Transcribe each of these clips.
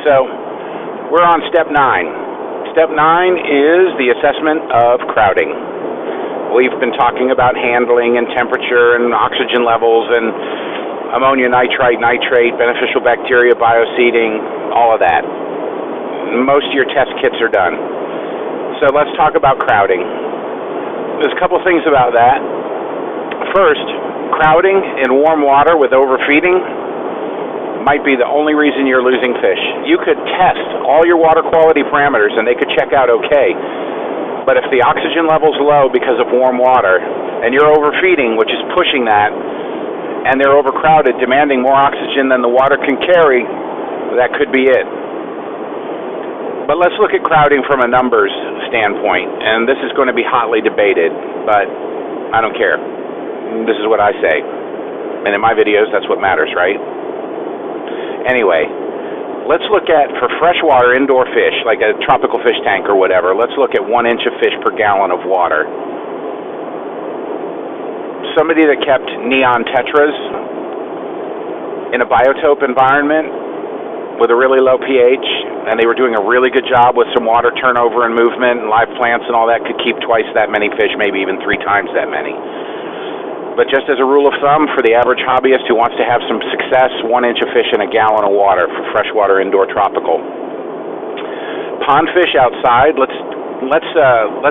So we're on step 9. Step 9 is the assessment of crowding. We've been talking about handling and temperature and oxygen levels and ammonia nitrite, nitrate, beneficial bacteria, bioseeding, all of that. Most of your test kits are done. So let's talk about crowding. There's a couple things about that. First, crowding in warm water with overfeeding might be the only reason you're losing fish. You could test all your water quality parameters and they could check out okay. But if the oxygen level's low because of warm water and you're overfeeding, which is pushing that, and they're overcrowded, demanding more oxygen than the water can carry, that could be it. But let's look at crowding from a numbers standpoint, and this is going to be hotly debated, but I don't care. This is what I say. And in my videos, that's what matters, right? Anyway, let's look at, for freshwater indoor fish, like a tropical fish tank or whatever, let's look at 1 inch of fish per gallon of water. Somebody that kept neon tetras in a biotope environment with a really low pH, and they were doing a really good job with some water turnover and movement and live plants and all that, could keep twice that many fish, maybe even 3 times that many. But just as a rule of thumb, for the average hobbyist who wants to have some success, 1 inch of fish in a gallon of water for freshwater indoor tropical. Pond fish outside, let's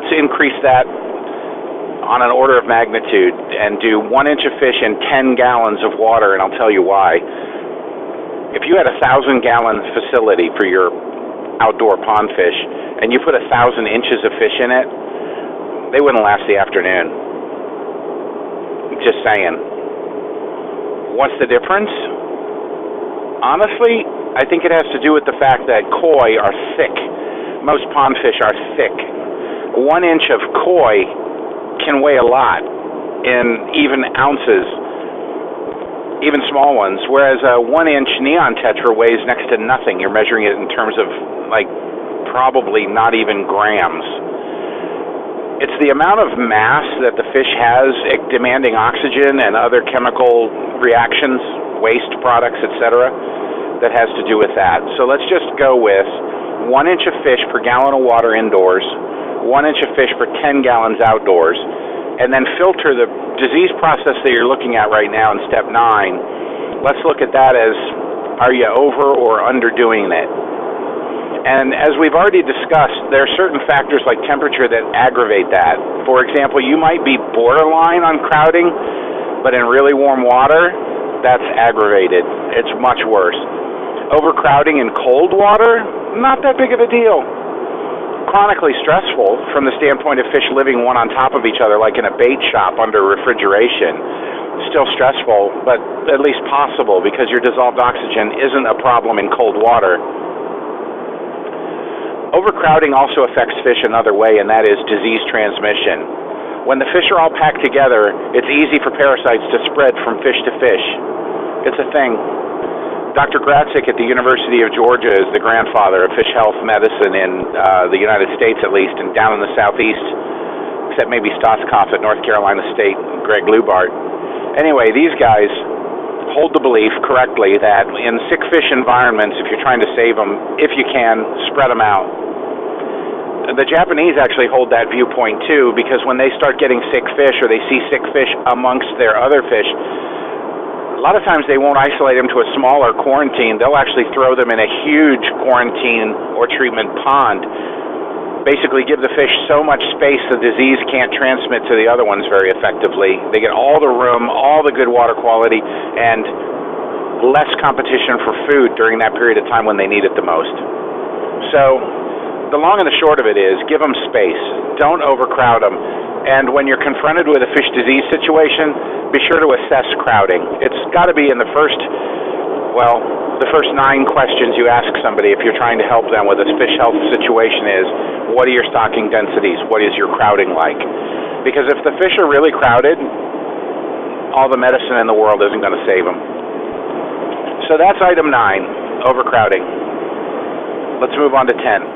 increase that on an order of magnitude and do 1 inch of fish in 10 gallons of water, and I'll tell you why. If you had a 1,000-gallon facility for your outdoor pond fish and you put 1,000 inches of fish in it, they wouldn't last the afternoon. Just saying. What's the difference? Honestly, I think it has to do with the fact that koi are thick. Most pond fish are thick. 1 inch of koi can weigh a lot in even ounces, even small ones, whereas a 1 inch neon tetra weighs next to nothing. You're measuring it in terms of, like, probably not even grams. It's the amount of mass that the fish has demanding oxygen and other chemical reactions, waste products, etc., that has to do with that. So let's just go with 1 inch of fish per gallon of water indoors, 1 inch of fish per 10 gallons outdoors, and then filter the disease process that you're looking at right now in step 9. Let's look at that as, are you over or underdoing it? And as we've already discussed, there are certain factors like temperature that aggravate that. For example, you might be borderline on crowding, but in really warm water, that's aggravated. It's much worse. Overcrowding in cold water, not that big of a deal. Chronically stressful from the standpoint of fish living one on top of each other, like in a bait shop under refrigeration. Still stressful, but at least possible because your dissolved oxygen isn't a problem in cold water. Overcrowding also affects fish another way, and that is disease transmission. When the fish are all packed together, it's easy for parasites to spread from fish to fish. It's a thing. Dr. Gratzik at the University of Georgia is the grandfather of fish health medicine in the United States, at least, and down in the southeast, except maybe Stotzkopf at North Carolina State, Greg Lubart. Anyway, these guys hold the belief correctly that in sick fish environments, if you're trying to save them, if you can, spread them out. The Japanese actually hold that viewpoint too, because when they start getting sick fish or they see sick fish amongst their other fish, a lot of times they won't isolate them to a smaller quarantine. They'll actually throw them in a huge quarantine or treatment pond. Basically give the fish so much space the disease can't transmit to the other ones very effectively. They get all the room, all the good water quality, and less competition for food during that period of time when they need it the most. So the long and the short of it is, give them space. Don't overcrowd them. And when you're confronted with a fish disease situation, be sure to assess crowding. It's got to be in the first 9 questions you ask somebody if you're trying to help them with a fish health situation is, what are your stocking densities? What is your crowding like? Because if the fish are really crowded, all the medicine in the world isn't going to save them. So that's item 9, overcrowding. Let's move on to 10.